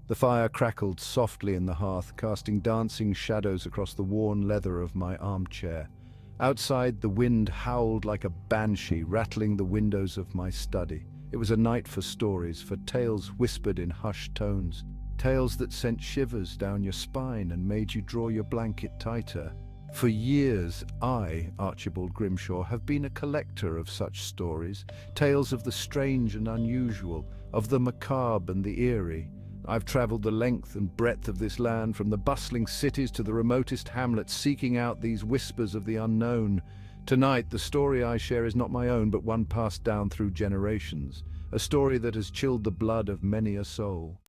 The fire crackled softly in the hearth, casting dancing shadows across the worn leather of my armchair. Outside, the wind howled like a banshee, rattling the windows of my study. It was a night for stories, for tales whispered in hushed tones, tales that sent shivers down your spine and made you draw your blanket tighter. For years, I, Archibald Grimshaw, have been a collector of such stories, tales of the strange and unusual, of the macabre and the eerie. I've traveled the length and breadth of this land, from the bustling cities to the remotest hamlets, seeking out these whispers of the unknown. Tonight, the story I share is not my own, but one passed down through generations, a story that has chilled the blood of many a soul.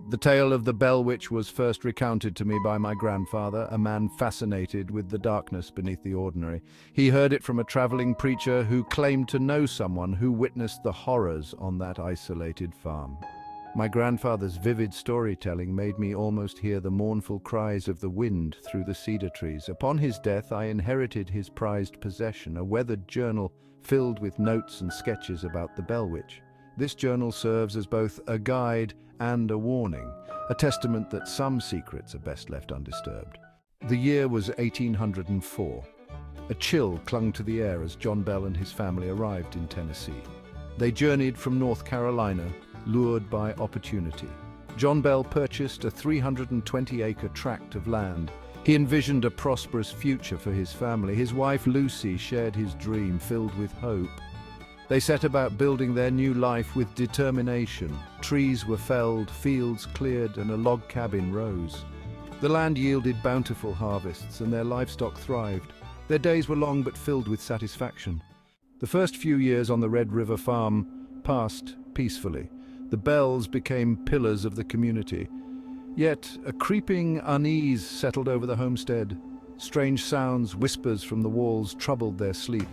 The tale of the Bell Witch was first recounted to me by my grandfather, a man fascinated with the darkness beneath the ordinary. He heard it from a traveling preacher who claimed to know someone who witnessed the horrors on that isolated farm. My grandfather's vivid storytelling made me almost hear the mournful cries of the wind through the cedar trees. Upon his death, I inherited his prized possession, a weathered journal filled with notes and sketches about the Bell Witch. This journal serves as both a guide and a warning, a testament that some secrets are best left undisturbed. The year was 1804. A chill clung to the air as John Bell and his family arrived in Tennessee. They journeyed from North Carolina, lured by opportunity. John Bell purchased a 320-acre tract of land. He envisioned a prosperous future for his family. His wife Lucy shared his dream, filled with hope. They set about building their new life with determination. Trees were felled, fields cleared, and a log cabin rose. The land yielded bountiful harvests, and their livestock thrived. Their days were long but filled with satisfaction. The first few years on the Red River farm passed peacefully. The Bells became pillars of the community. Yet a creeping unease settled over the homestead. Strange sounds, whispers from the walls troubled their sleep.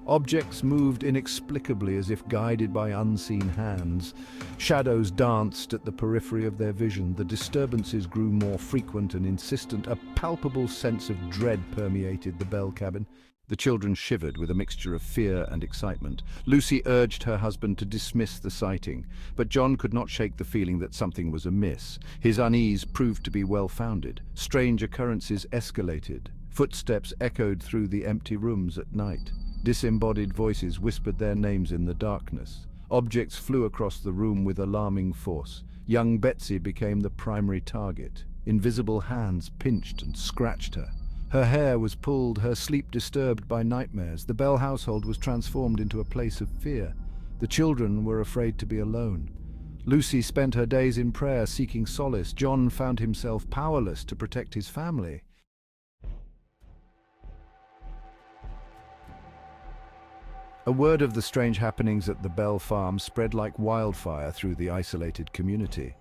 Objects moved inexplicably as if guided by unseen hands. Shadows danced at the periphery of their vision. The disturbances grew more frequent and insistent. A palpable sense of dread permeated the Bell cabin. The children shivered with a mixture of fear and excitement. Lucy urged her husband to dismiss the sighting, but John could not shake the feeling that something was amiss. His unease proved to be well-founded. Strange occurrences escalated. Footsteps echoed through the empty rooms at night. Disembodied voices whispered their names in the darkness. Objects flew across the room with alarming force. Young Betsy became the primary target. Invisible hands pinched and scratched her. Her hair was pulled, her sleep disturbed by nightmares. The Bell household was transformed into a place of fear. The children were afraid to be alone. Lucy spent her days in prayer, seeking solace. John found himself powerless to protect his family. A word of the strange happenings at the Bell farm spread like wildfire through the isolated community.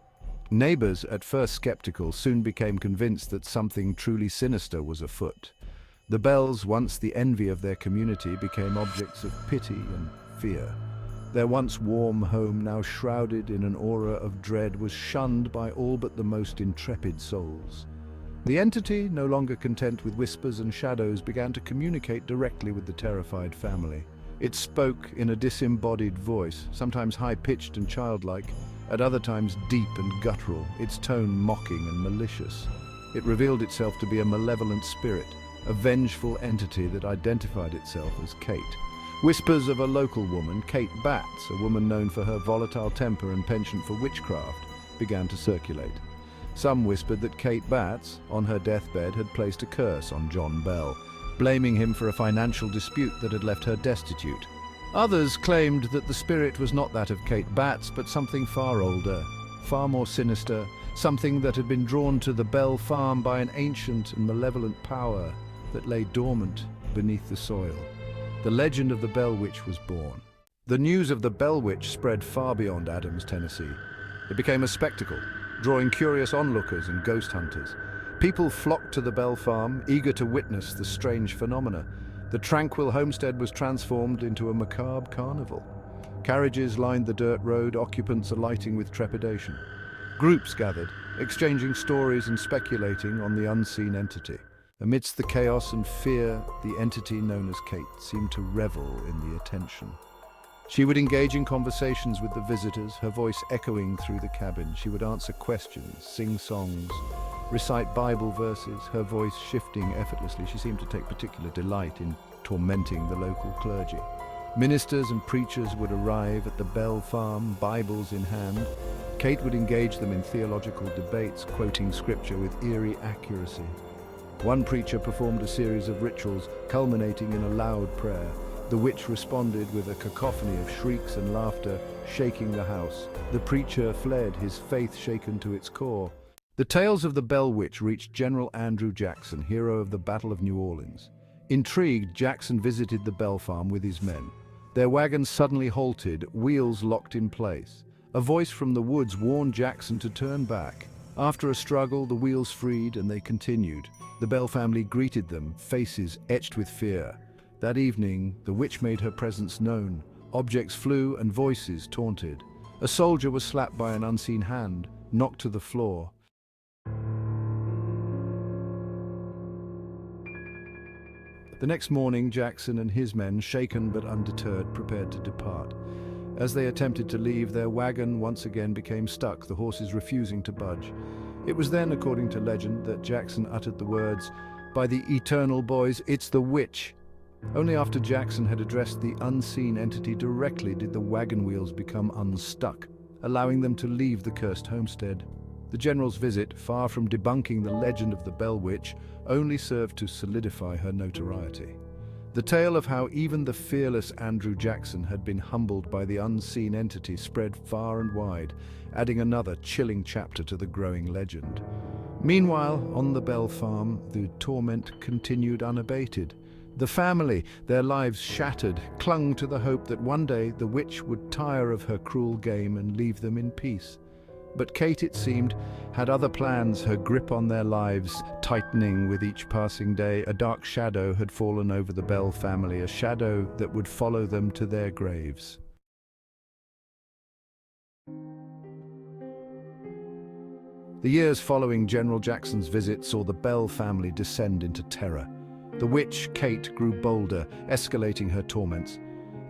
Neighbors, at first skeptical, soon became convinced that something truly sinister was afoot. The Bells, once the envy of their community, became objects of pity and fear. Their once warm home, now shrouded in an aura of dread, was shunned by all but the most intrepid souls. The entity, no longer content with whispers and shadows, began to communicate directly with the terrified family. It spoke in a disembodied voice, sometimes high-pitched and childlike, at other times deep and guttural, its tone mocking and malicious. It revealed itself to be a malevolent spirit, a vengeful entity that identified itself as Kate. Whispers of a local woman, Kate Batts, a woman known for her volatile temper and penchant for witchcraft, began to circulate. Some whispered that Kate Batts, on her deathbed, had placed a curse on John Bell, blaming him for a financial dispute that had left her destitute. Others claimed that the spirit was not that of Kate Batts, but something far older, far more sinister, something that had been drawn to the Bell farm by an ancient and malevolent power that lay dormant beneath the soil. The legend of the Bell Witch was born. The news of the Bell Witch spread far beyond Adams, Tennessee. It became a spectacle, drawing curious onlookers and ghost hunters. People flocked to the Bell farm, eager to witness the strange phenomena. The tranquil homestead was transformed into a macabre carnival. Carriages lined the dirt road, occupants alighting with trepidation. Groups gathered, exchanging stories and speculating on the unseen entity. Amidst the chaos and fear, the entity known as Kate seemed to revel in the attention. She would engage in conversations with the visitors, her voice echoing through the cabin. She would answer questions, sing songs, recite Bible verses, her voice shifting effortlessly. She seemed to take particular delight in tormenting the local clergy. Ministers and preachers would arrive at the Bell farm, Bibles in hand. Kate would engage them in theological debates, quoting scripture with eerie accuracy. One preacher performed a series of rituals, culminating in a loud prayer. The witch responded with a cacophony of shrieks and laughter, shaking the house. The preacher fled, his faith shaken to its core. The tales of the Bell Witch reached General Andrew Jackson, hero of the Battle of New Orleans. Intrigued, Jackson visited the Bell farm with his men. Their wagon suddenly halted, wheels locked in place. A voice from the woods warned Jackson to turn back. After a struggle, the wheels freed and they continued. The Bell family greeted them, faces etched with fear. That evening, the witch made her presence known. Objects flew and voices taunted. A soldier was slapped by an unseen hand, knocked to the floor. The next morning, Jackson and his men, shaken but undeterred, prepared to depart. As they attempted to leave, their wagon once again became stuck, the horses refusing to budge. It was then, according to legend, that Jackson uttered the words, "By the eternal boys, it's the witch." Only after Jackson had addressed the unseen entity directly did the wagon wheels become unstuck, allowing them to leave the cursed homestead. The general's visit, far from debunking the legend of the Bell Witch, only served to solidify her notoriety. The tale of how even the fearless Andrew Jackson had been humbled by the unseen entity spread far and wide, adding another chilling chapter to the growing legend. Meanwhile, on the Bell farm, the torment continued unabated. The family, their lives shattered, clung to the hope that one day the witch would tire of her cruel game and leave them in peace. But Kate, it seemed, had other plans, her grip on their lives tightening with each passing day. A dark shadow had fallen over the Bell family, a shadow that would follow them to their graves. The years following General Jackson's visit saw the Bell family descend into terror. The witch, Kate, grew bolder, escalating her torments.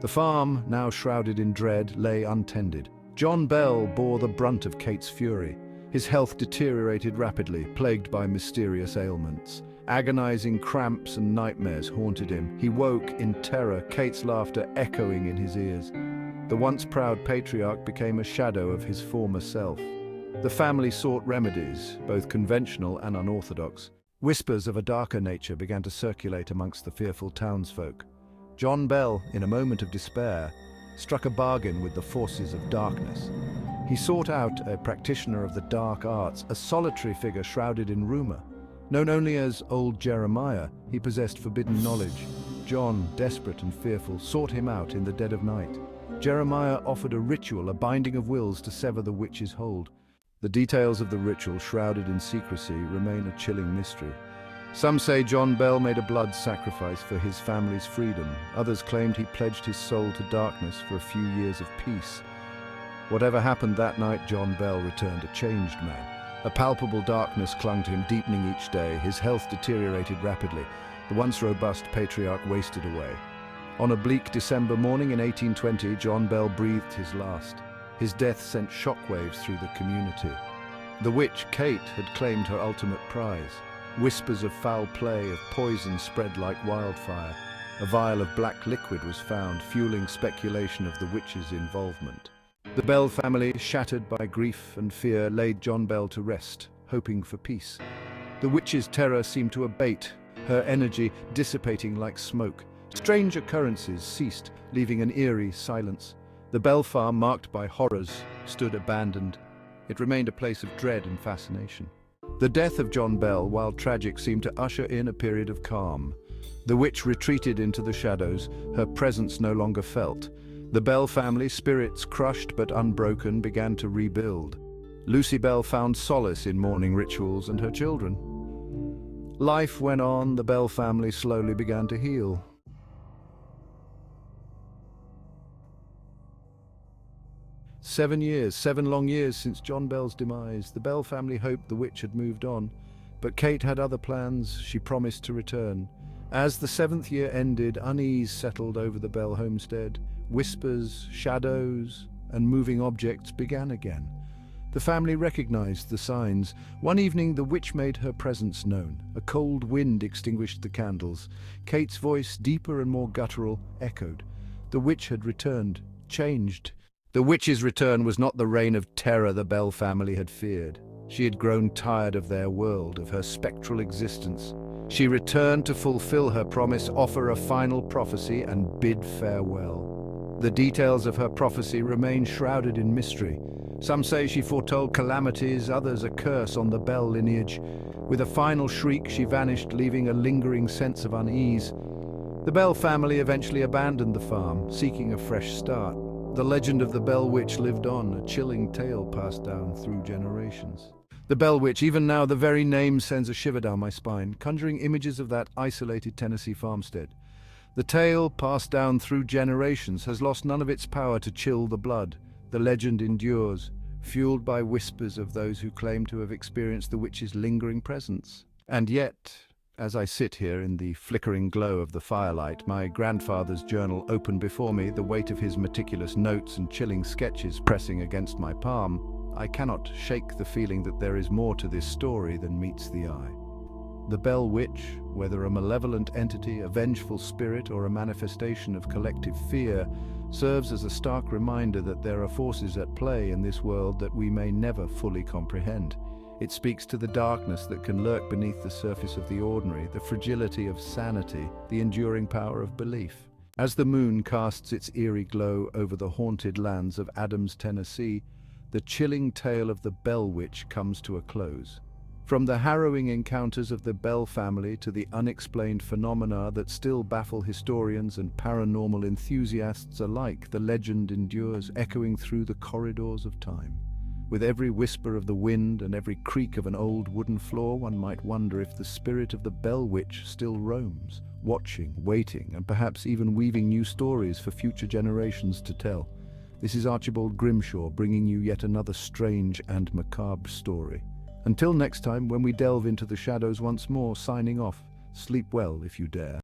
The farm, now shrouded in dread, lay untended. John Bell bore the brunt of Kate's fury. His health deteriorated rapidly, plagued by mysterious ailments. Agonizing cramps and nightmares haunted him. He woke in terror, Kate's laughter echoing in his ears. The once proud patriarch became a shadow of his former self. The family sought remedies, both conventional and unorthodox. Whispers of a darker nature began to circulate amongst the fearful townsfolk. John Bell, in a moment of despair, struck a bargain with the forces of darkness. He sought out a practitioner of the dark arts, a solitary figure shrouded in rumor. Known only as Old Jeremiah, he possessed forbidden knowledge. John, desperate and fearful, sought him out in the dead of night. Jeremiah offered a ritual, a binding of wills to sever the witch's hold. The details of the ritual, shrouded in secrecy, remain a chilling mystery. Some say John Bell made a blood sacrifice for his family's freedom. Others claimed he pledged his soul to darkness for a few years of peace. Whatever happened that night, John Bell returned a changed man. A palpable darkness clung to him, deepening each day. His health deteriorated rapidly. The once robust patriarch wasted away. On a bleak December morning in 1820, John Bell breathed his last. His death sent shockwaves through the community. The witch, Kate, had claimed her ultimate prize. Whispers of foul play, of poison spread like wildfire. A vial of black liquid was found, fueling speculation of the witch's involvement. The Bell family, shattered by grief and fear, laid John Bell to rest, hoping for peace. The witch's terror seemed to abate, her energy dissipating like smoke. Strange occurrences ceased, leaving an eerie silence. The Bell farm, marked by horrors, stood abandoned. It remained a place of dread and fascination. The death of John Bell, while tragic, seemed to usher in a period of calm. The witch retreated into the shadows, her presence no longer felt. The Bell family, spirits crushed but unbroken, began to rebuild. Lucy Bell found solace in morning rituals and her children. Life went on, the Bell family slowly began to heal. Seven long years since John Bell's demise. The Bell family hoped the witch had moved on, but Kate had other plans. She promised to return. As the 7th year ended, unease settled over the Bell homestead. whispers, shadows, and moving objects began again. The family recognized the signs. One evening, the witch made her presence known. A cold wind extinguished the candles. Kate's voice, deeper and more guttural, echoed. The witch had returned, changed. The witch's return was not the reign of terror the Bell family had feared. She had grown tired of their world, of her spectral existence. She returned to fulfill her promise, offer a final prophecy, and bid farewell. The details of her prophecy remain shrouded in mystery. Some say she foretold calamities, others a curse on the Bell lineage. With a final shriek, she vanished, leaving a lingering sense of unease. The Bell family eventually abandoned the farm, seeking a fresh start. The legend of the Bell Witch lived on, a chilling tale passed down through generations. The Bell Witch, even now the very name sends a shiver down my spine, conjuring images of that isolated Tennessee farmstead. The tale, passed down through generations, has lost none of its power to chill the blood. The legend endures, fueled by whispers of those who claim to have experienced the witch's lingering presence. And yet, as I sit here in the flickering glow of the firelight, my grandfather's journal open before me, the weight of his meticulous notes and chilling sketches pressing against my palm, I cannot shake the feeling that there is more to this story than meets the eye. The Bell Witch, whether a malevolent entity, a vengeful spirit, or a manifestation of collective fear, serves as a stark reminder that there are forces at play in this world that we may never fully comprehend. It speaks to the darkness that can lurk beneath the surface of the ordinary, the fragility of sanity, the enduring power of belief. As the moon casts its eerie glow over the haunted lands of Adams, Tennessee, the chilling tale of the Bell Witch comes to a close. From the harrowing encounters of the Bell family to the unexplained phenomena that still baffle historians and paranormal enthusiasts alike, the legend endures, echoing through the corridors of time. With every whisper of the wind and every creak of an old wooden floor, one might wonder if the spirit of the Bell Witch still roams, watching, waiting, and perhaps even weaving new stories for future generations to tell. This is Archibald Grimshaw, bringing you yet another strange and macabre story. Until next time, when we delve into the shadows once more, signing off. Sleep well if you dare.